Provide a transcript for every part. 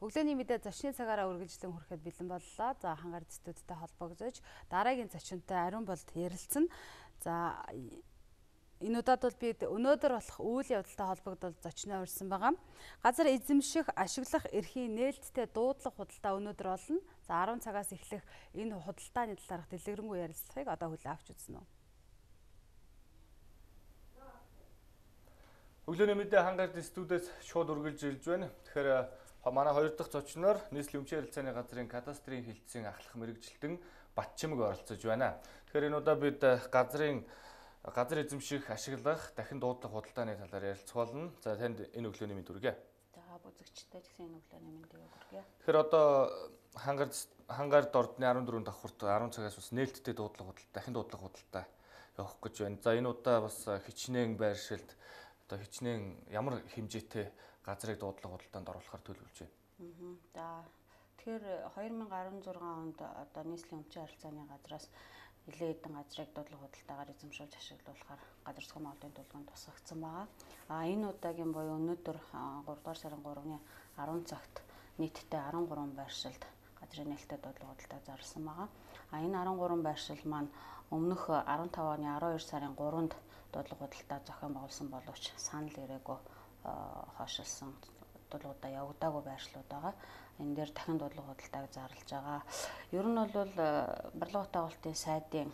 Өглөөний мэдээ зочны цагаараа үргэлжлэн хүрэхэд бэлэн боллоо. За хангаар студидтэй холбогдож дараагийн зочинтой ариун болд ярилцсан. За энэ удаад бол бид өнөөдөр болох үйл явдалтай холбогдол зочноо урьсан байгаа. Газар эзэмших, ашиглах эрхийн нээлттэй дуудлага худалдаа өнөөдөр болно. За 10 цагаас эхлэх энэ худалдааны талаарх дэлгэрэнгүй ярилцлагыг одоо хүлээн авч үзнэ үү. Өглөөний мэдээ хангаар студиэс шууд үргэлжилж байна. Тэгэхээр манай хоёр дахь зочноор нийслэлийн өмчийн харилцааны газрын кадастрын хилцээний ахлах мэрэгжилтэн Батчимэг оролцож байна. Тэгэхээр энэ удаа бид газар эзэмших, ашиглах, дахин дуудлага худалдааны талаар ярилцах болно. За танд энэ өглөөний мэнд хүргэе. За бүзэгчтэй гэсэн энэ өглөөний мэндийг хүргэе. Тэгэхээр одоо хангард ордны 14 давхурт 10 цагаас бас нээлттэй дуудлага худалдаа, дахин дуудлага худалдаа явах гэж байна. За энэ удаа бас хичнээн байршилд одоо хичнээн ямар хэмжээтэй газрыг дуудлага худалдаанд оруулахар төлөвлөж байна. За тэгэхээр 2016 онд одоо нийслэлийн өмчийн харилцааны газраас нэлээд хэдэн газрыг дуудлага худалдаагаар эзэмшүүлж ашиглуулахаар газар зохион байгуулалтын төлөвлөгөөнд тусгагдсан байгаа. Энэ удаагийн буюу өнөөдөр 3 дугаар сарын 3-ны 10 цагт нийтдээ 13 байршилд газрын нээлттэй дуудлага худалдааг зарласан байгаа. Энэ 13 байршил маань өмнөх 15 оны 12 сарын 3-нд дуудлага худалдаа зохион байгуулсан боловч санал ирээгүй хойшилсан дуудлагуудаа явагдаагүй байршлууд байгаа. Энэ дээр дахин дуудлага худалдааг зарлаж байгаа. Ер нь бол барилга утаагуулалтын сайдын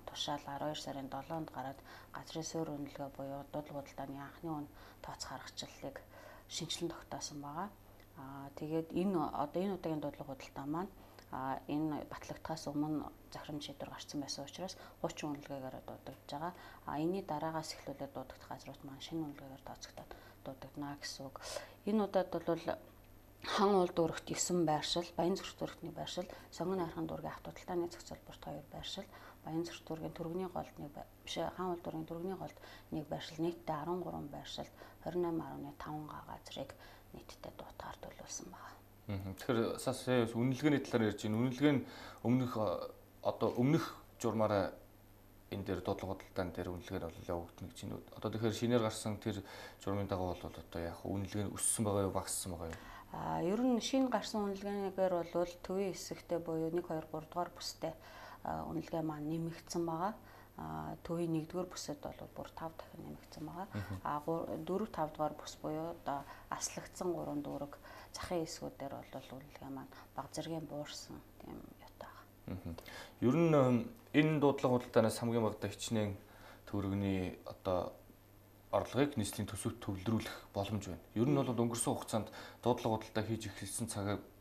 тушаал 12 сарын 7-нд гараад газрын суурь үнэлгээ буюу дуудлага худалдааны анхны үн тооцох аргачлалыг шинжилэн тогтоосон байгаа. Тэгээд энэ удаагийн дуудлага худалдаа маань энэ батлагдахаас өмнө захирам шийдвэр гарсан байсан учраас 30 үнэлгээгээр дуудагдж байгаа. Энэний дараагаас эхлүүлээд дуудагдах газрууд маань шинэ үнэлгээгээр тооцогдоод дуудагдана гэсэн үг. Энэ удаад бол хан уул дүүрэгт 9 байршил, Баян зүрх дүүрэгтний байршил, Сонгон найрхан дүүргийн авто худалдааны зохицолборт 2 байршил, Баян зүрх дүүргийн түргэний голд хан уул дүүргийн түргэний голд 1 байршил, нийтдээ 13 байршилд 28.5 га газрыг нийтдээ дуутахаар төлөвлөсөн байна. Тэгэхээр сая үнэлгээний талаар ярьж байна. Үнэлгээ нь өмнөх журмаараа энэ дээр дуудлага худалдаан дээр үнэлгээ нь бол явагдана гэж байна. Одоо тэгэхээр шинээр гарсан тэр журмын дагуу бол одоо яг үнэлгээ нь өссөн байгаа юу, багассан байгаа юу? Ер нь шинэ гарсан үнэлгээгээр бол төвийн хэсэгтээ буюу 1, 2, 3 дугаар бүстэй үнэлгээ маань нэмэгдсэн байгаа. Төвийн 1-р бүсэд бол бүр 5 дахин нэмэгдсэн байгаа. 4, 5 дугаар бүс буюу одоо аслагдсан 3 дүүрэг захын хэсгүүдээр бол үнэлгээ маань бага зэргийн буурсан тийм юутай байгаа. Ер нь энэ дуудлага худалдаанаас хамгийн багадаа хичнээн төгрөгний одоо орлогыг нийслэлийн төсөвт төвлөрүүлэх боломж байна. Ер нь бол өнгөрсөн хугацаанд дуудлага худалдаа хийж эхэлсэн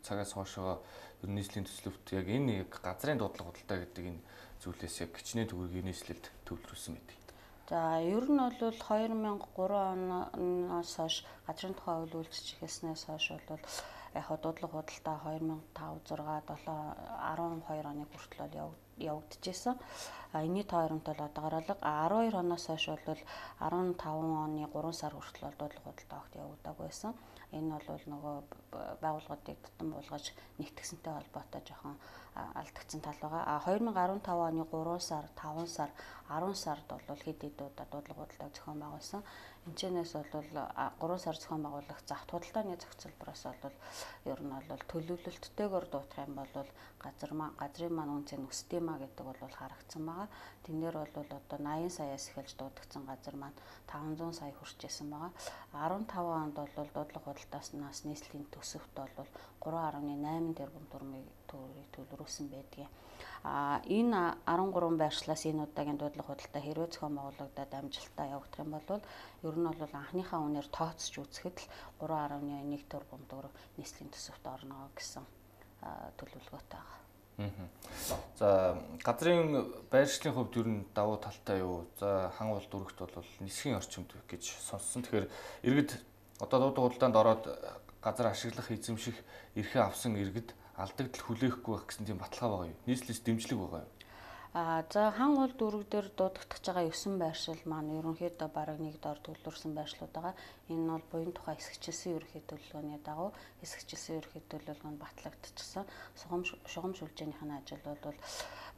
цагаас хойшоо ер нь нийслэлийн төслөвт яг энэ газрын дуудлага худалдаа гэдэг энэ зүйлээс яг хичнээн төгрөгийн нийслэлд төвлөрүүлсэн байдаг. За ер нь бол 2003 оноос хойш газрын тухай хууль үйлчилж эхэлснээс хойш бол яг дуудлага худалдаа 2005, 6, 7, 12 оны хүртэл явагдчихсан. Энэний тойромтол одоогоор 12 оноос хойш бол 15 оны 3 сар хүртэл дуудлага худалдаа огт явагдаагүй байсан. Энэ бол нөгөө байгууллагуудыг тутам буулгаж нэгтгэсэнтэй холбоотой жоохон алдагдсан тал байгаа. 2015 оны 3 сар, 5 сар, 10 сард бол хэд удаа дуудлага худалдааг зохион байгуулсан. Энэчнээс бол 3 сар зохион байгуулах захт худалдааны зохицолбороос бол ер нь бол төлөвлөлттэйгээр дуутах юм бол газрын маань үнцэн өсдөймаа гэдэг бол харагдсан байгаа. Тэнээр бол одоо 80 саяас эхэлж дуудагдсан газар маань 500 сая хүрчээсэн байгаа. 15 онд бол дуудлага худалдаанаас нийслэлийн төсөвт бол 3.8 тэрбум төгрөгийг төлөвлөрүүлсэн байдгийг. Энэ 13 байршлаас энэ удаагийн дуудлага худалдаа хэрвээ зохион байгуулагдаад амжилттай явагдах юм бол ер нь бол анхныхаа үнээр тооцож үзэхэд л 3.1 тэрбум төгрөг нийслэлийн төсөвт орно гэсэн төлөвлөгөөтэй байгаа. За газрын байршлын хувьд ер нь давуу талтай юу? За хан уул дүүрэгт бол нисхийн орчимд гэж сонссон. Тэгэхээр иргэд одоо дуудлага худалдаанд ороод газар ашиглах, эзэмших эрхээ авсан иргэд алдагдал хүлээхгүй байх гэсэн тийм баталгаа байгаа юу? Нийслэлээс дэмжлэг байгаа юу? За хан уул дүүрэг дээр дуудагдж байгаа 9 байршил маань ерөнхийдөө бараг нэг доор төлөвлөрсөн байршлууд байгаа. Энэ нь бол буян тухай хэсэгчилсэн ерөнхий төлөвлөгөөний дагуу хэсэгчилсэн ерөнхий төлөвлөгөөнд батлагдчихсан. Шугам шүлжээнийхэн ажил бол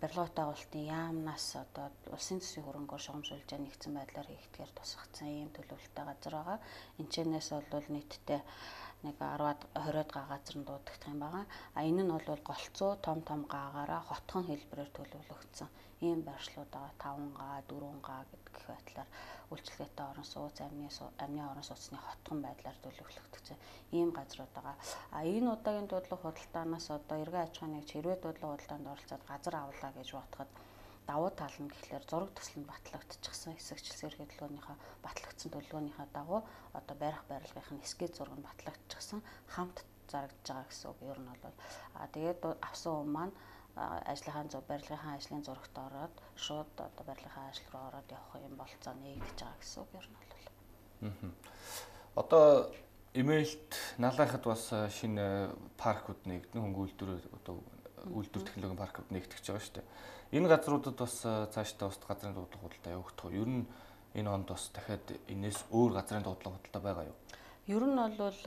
барилга утаагуулалтын яамнаас одоо улсын төсвийн хөрөнгөөр шугам шүлжээ нэгдсэн байдлаар хийгдэхээр тусгагдсан ийм төлөвлөлттэй газар байгаа. Энэчнээс бол нийтдээ нэг 10-аад 20-аад га газар нь дуудагдах юм байгаа. Энэ нь бол голцоо том гаагаараа хотхон хэлбэрээр төлөвлөгдсөн ийм байршлууд байгаа. 5 га, 4 га гэх байдлаар үйлчлэгээтэй орон сууц, амны орон сууцны хотхон байдлаар төлөвлөгдсөн ийм газрууд байгаа. Энэ удаагийн дуудлага худалдаанаас одоо эргэн аж ахуйн нэгж хэрвээ дуудлага худалдаанд оролцоод газар авлаа гэж бодоход давуу тал нь гэхлээр зураг төсөл нь батлагдчихсан хэсэгчлсэн эрхлэлгөөнийхөө батлагдсан төлөвлөгөөнийхөө дагуу одоо барих барилгын эскиз зураг нь батлагдчихсан хамт зарагдж байгаа гэсэн үг. Ер нь бол тэгээд авсан хүн маань барилгынхаа ажлын зурагт ороод шууд одоо барилгынхаа ажил руу ороод явах юм болцоо нэгдэж байгаа гэсэн үг. Ер нь бол. Одоо имэйлт налайхад бас шинэ паркууд нэгдэн хөнгө үйлдвэр технологийн паркууд нэгтгэж байгаа шүү дээ. Энэ газруудад бас цаашдаа ус газрын дуудлага худалдаа явагдах уу? Ер нь энэ онд бас дахиад энэс өөр газрын дуудлага худалдаа байгаа юу? Ер нь бол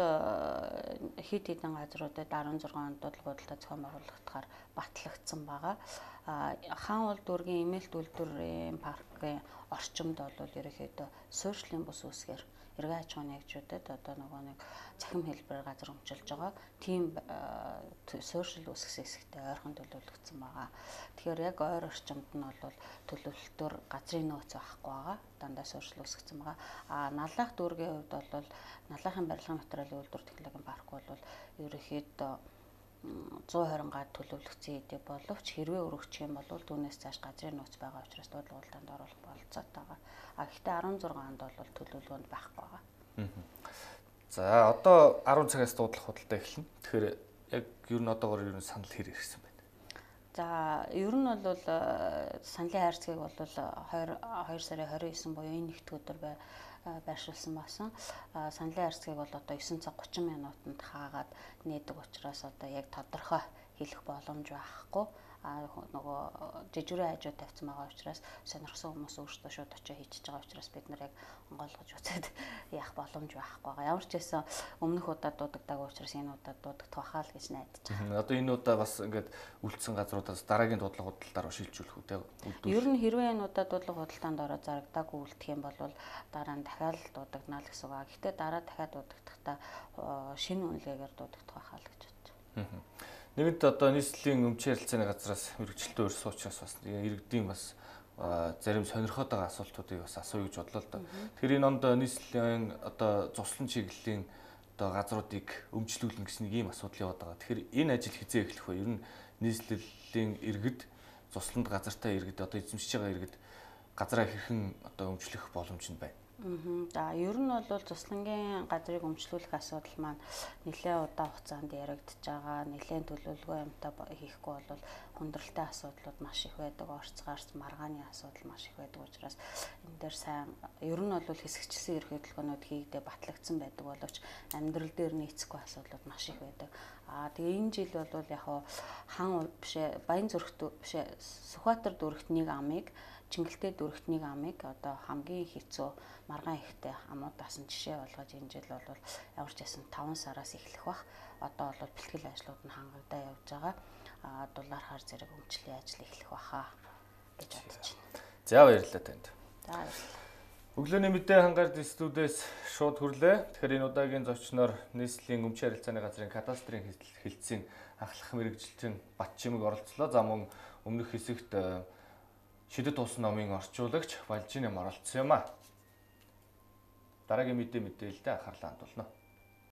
хэд хэдэн газруудад 16 онд дуудлага худалдаа зохион байгуулагдахаар батлагдсан байгаа. Хаан улд дүүргийн имэйлт үйлдвэрийн паркын орчимд бол ерөнхийдөө суурьшлийн бус үүсгээр эргэн аж ахуйн нэгжүүдэд одоо нэг цахим хэлбэрээр газар өмчилж байгаа. Тийм суурьшил үүсгэсэн хэсэгтээ ойрхон төлөвлөгдсөн байгаа. Тэгэхээр яг ойр орчимд нь бол төлөвлөлтөөр газрын нөөц байхгүй байгаа. Дандаа суурьшил үүсгэсэн байгаа. Налайх дүүргийн хувьд бол налайхын барилгын материалын үйлдвэр технологийн парк бол ерөнхийдөө 120 га төлөвлөгдсөн хэдий боловч хэрвээ өргөчих юм бол түүнээс цааш газрын нөөц байгаа учраас дуудлага худалдаанд оруулах бололцоотой байгаа. Гэхдээ 16 онд бол төлөвлөгөөнд байхгүй байгаа. За одоо 10 цагаас дуудлага худалдаа эхэлнэ. Тэгэхээр яг ер нь одоогоор ер нь санал хэр ирсэн байна? За ер нь бол саналын хайрцгийг бол 2 сарын 29 буюу энэ нэгд өдөр байршуулсан байсан. Саналын хайрцгийг бол одоо 9 цаг 30 минутанд хаагаад нээдэг учраас одоо яг тодорхой хэлэх боломж байхгүй. Нөгөө жижигрэн хажууд тавьсан байгаа учраас сонирхсан хүмүүс өөрсдөө шууд очиж хийчихэж байгаа учраас бид нар яг онгойлгож үзээд яах боломж байхгүй байгаа. Ямар ч байсан өмнөх удаа дуудагдаагүй учраас энэ удаа дуудагдах байхаа л гэж найдаж байгаа. Одоо энэ удаа бас ингээд үлдсэн газруудаас дараагийн дуудлага худалдаар шилжүүлэх үү те? Ер нь хэрвээ энэ удаа дуудлага худалдаанд ороод зарагдаагүй үлдэх юм бол дараа нь дахиад дуудагдана л гэсэн үг. Гэхдээ дараа дахиад дуудагдахдаа шинэ үнэлгээгээр дуудагдах байхаа л гэж бодож байна. Нэгэнт одоо нийслэлийн өмчийн харилцааны газраас мэрэгчлэлтөө өрс учраас бас иргэдийн бас зарим сонирхоод байгаа асуултуудыг бас асууя гэж бодлоо л да. Тэгэхээр энэ онд нийслэлийн одоо цуслан чиглэлийн одоо газруудыг өмчлүүлнэ гэсэн нэг ийм асуудал яваад байгаа. Тэгэхээр энэ ажил хизээ эхлэх вэ? Ер нь нийслэлийн иргэд цусланд газартай иргэд одоо эзэмшиж байгаа иргэд газраа хэрхэн одоо өмчлөх боломж нь байна? За ер нь бол цуслангийн газрыг өмчлүүлэх асуудал маань нэлээд удаан хугацаанд яригдж байгаа. Нэлээд төлөвлөгөө юмтай хийхгүй бол хүндрэлтэй асуудлууд маш их байдаг. Орцгаарч маргааны асуудал маш их байдаг учраас энэ дээр сайн ер нь бол хэсэгчлсэн эрхлэлгөөнүүд хийгдээ батлагдсан байдаг боловч амьдрал дээр нийцэхгүй асуудлууд маш их байдаг. Тэгээ энэ жил бол яг хан бишээ Баянзүрхт бишээ Сүхбаатар дүүрэгт нэг амыг Чингэлтэй дүүрэгт нэг амыг одоо хамгийн хэцүү маргаан ихтэй амууд дасан жишээ болгож энэ жил бол ямар ч байсан 5 сараас эхлэх бах. Одоо бол бэлтгэл ажлууд нь хангагдаа явж байгаа. Дулаар хар зэрэг өмчлөлийн ажил эхлэх баха гэж бодож байна. За баярлалаа танд. За баярлалаа. Өглөөний мэдээ хангаар студиэс шууд хүрлээ. Тэгэхээр энэ удаагийн зочноор нийслэлийн өмчийн харилцааны газрын кадастрын хэлтсийн ахлах мэрэгжилтэн Батчимэг оролцлоо. За мөн өмнөх хэсэгт Шидэт ус номын орчуулагч Балжин юм оролцсон юм а. Дараагийн мэдээлэлд анхаарлаа хандуулна.